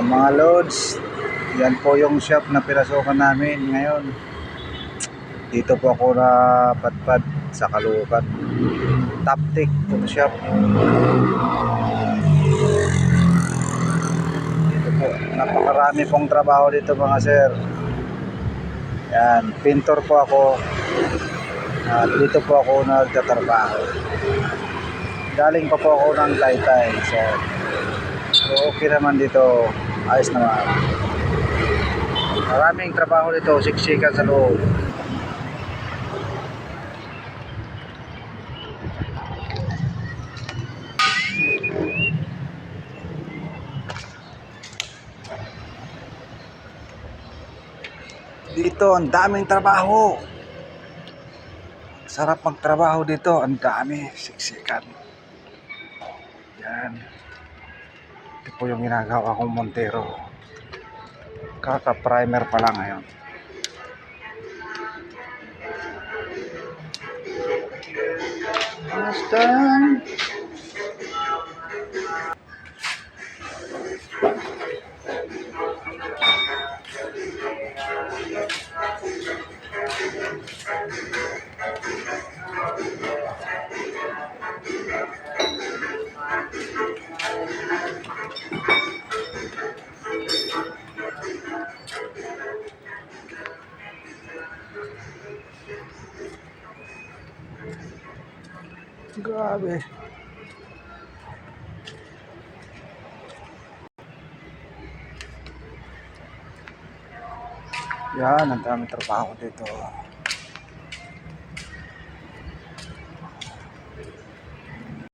Mga loads, yan po yung shop na pinasukan namin ngayon. Dito po ako na padpad sa Caloocan. Taptic Auto Shop. Dito po, napakarami pong trabaho dito mga sir. Yan, pintor po ako. At dito po ako nagtatrabaho. Galing pa po ako ng Taytay. So okay naman dito. Ayos naman. Maraming trabaho dito, siksikan sa loob. Dito ang daming trabaho. Sarap magtrabaho dito, ang dami, siksikan. Yan. Ito po yung ginagawa kong Montero. Kaka-primer pa lang ngayon. Basta. Grabe. Yan, ang daming trabaho dito.